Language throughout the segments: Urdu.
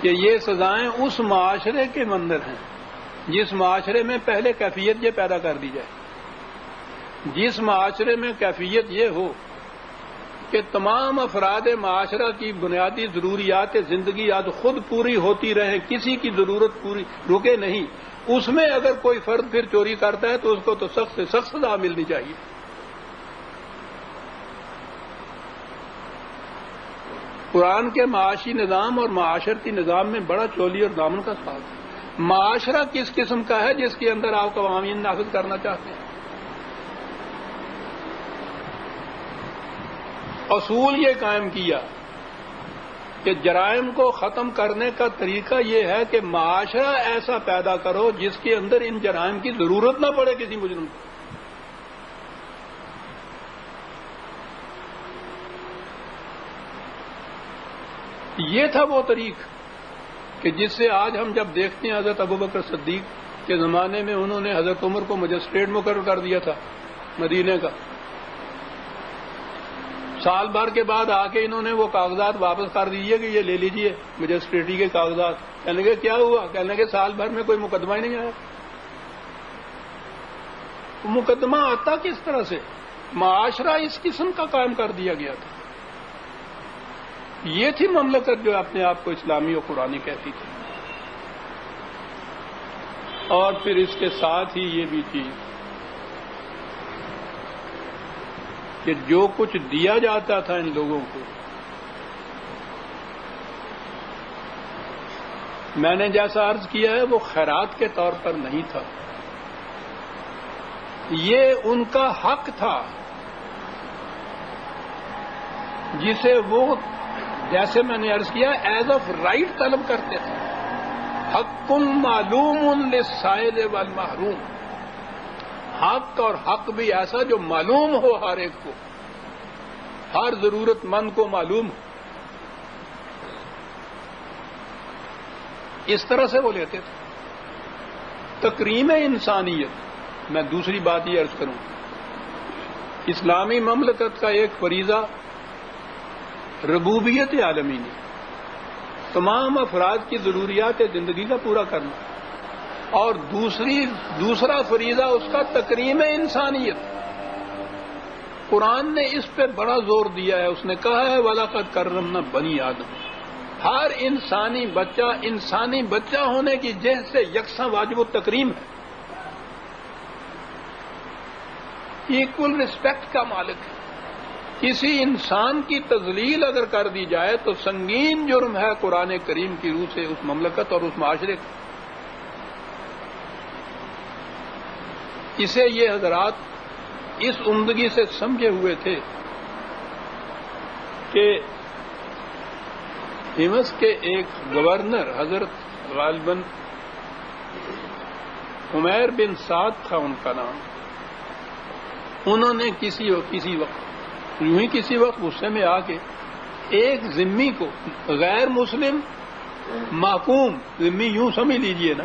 کہ یہ سزائیں اس معاشرے کے اندر ہیں جس معاشرے میں پہلے کیفیت یہ پیدا کر دی جائے، جس معاشرے میں کیفیت یہ ہو کہ تمام افراد معاشرہ کی بنیادی ضروریات زندگی آج خود پوری ہوتی رہے، کسی کی ضرورت پوری رکے نہیں، اس میں اگر کوئی فرد پھر چوری کرتا ہے تو اس کو تو سخت سے سخت سزا ملنی چاہیے۔ قرآن کے معاشی نظام اور معاشرتی نظام میں بڑا چولی اور دامن کا ساتھ ہے۔ معاشرہ کس قسم کا ہے جس کے اندر آپ قوانین نافذ کرنا چاہتے ہیں؟ اصول یہ قائم کیا کہ جرائم کو ختم کرنے کا طریقہ یہ ہے کہ معاشرہ ایسا پیدا کرو جس کے اندر ان جرائم کی ضرورت نہ پڑے کسی مجرم کو۔ یہ تھا وہ طریق کہ جس سے آج ہم جب دیکھتے ہیں حضرت ابوبکر صدیق کے زمانے میں انہوں نے حضرت عمر کو مجسٹریٹ مقرر کر دیا تھا مدینے کا، سال بھر کے بعد آ کے انہوں نے وہ کاغذات واپس کر دیجیے کہ یہ لے لیجیے مجسٹریٹی کے کاغذات۔ کہنے لگے کیا ہوا؟ کہنے لگے سال بھر میں کوئی مقدمہ ہی نہیں آیا۔ مقدمہ آتا کس طرح سے؟ معاشرہ اس قسم کا قائم کر دیا گیا تھا۔ یہ تھی مملکت جو اپنے آپ کو اسلامی و قرآنی کہتی تھی۔ اور پھر اس کے ساتھ ہی یہ بھی تھی کہ جو کچھ دیا جاتا تھا ان لوگوں کو، میں نے جیسا عرض کیا ہے وہ خیرات کے طور پر نہیں تھا، یہ ان کا حق تھا جسے وہ جیسے میں نے عرض کیا ایز آف رائٹ طلب کرتے تھے۔ حق معلوم للسائل والمحروم، حق اور حق بھی ایسا جو معلوم ہو ہر ایک کو، ہر ضرورت مند کو معلوم ہو، اس طرح سے وہ لیتے تھے۔ تکریم انسانیت، میں دوسری بات یہ عرض کروں، اسلامی مملکت کا ایک فریضہ ربوبیت عالمی نے تمام افراد کی ضروریات زندگی کا پورا کرنا، اور دوسرا فریضہ اس کا تکریم انسانیت۔ قرآن نے اس پہ بڑا زور دیا ہے، اس نے کہا ہے وَلَقَدْ كَرَّمْنَا بَنِي آدم، ہر انسانی بچہ ہونے کی جنس سے یکساں واجب التکریم ہے، ایکول رسپیکٹ کا مالک ہے۔ کسی انسان کی تذلیل اگر کر دی جائے تو سنگین جرم ہے قرآن کریم کی روح سے اس مملکت اور اس معاشرے کا۔ اسے یہ حضرات اس عمدگی سے سمجھے ہوئے تھے کہ ہمس کے ایک گورنر حضرت غالباً عمیر بن سعد تھا ان کا نام، انہوں نے کسی وقت یوں ہی کسی وقت غصے میں آ کے ایک ذمی کو، غیر مسلم محکوم ذمی یوں سمجھ لیجئے نا،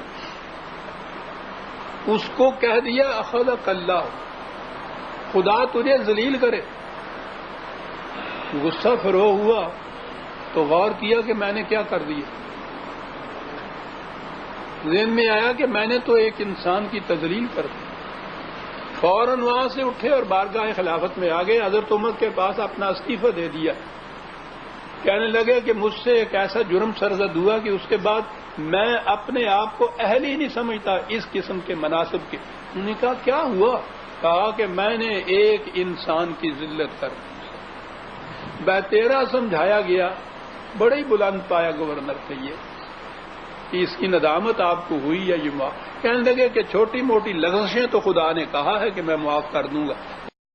اس کو کہہ دیا اخذک اللہ، خدا تجھے ذلیل کرے۔ غصہ فروغ ہوا تو غور کیا کہ میں نے کیا کر دیا، ذہن میں آیا کہ میں نے تو ایک انسان کی تذلیل کر دی۔ فوراً وہاں سے اٹھے اور بارگاہ خلافت میں آ گئے، حضرت عمر کے پاس اپنا استعفیٰ دے دیا۔ کہنے لگے کہ مجھ سے ایک ایسا جرم سرزد ہوا کہ اس کے بعد میں اپنے آپ کو اہل ہی نہیں سمجھتا اس قسم کے مناصب کے۔ انہوں نے کہا کیا ہوا؟ کہا کہ میں نے ایک انسان کی ذلت کر دی۔ بہتیرا سمجھایا گیا، بڑے ہی بلند پایا گورنر تھے یہ، کہ اس کی ندامت آپ کو ہوئی یا یہ معاف؟ کہنے لگے کہ چھوٹی موٹی لغزشیں تو خدا نے کہا ہے کہ میں معاف کر دوں گا،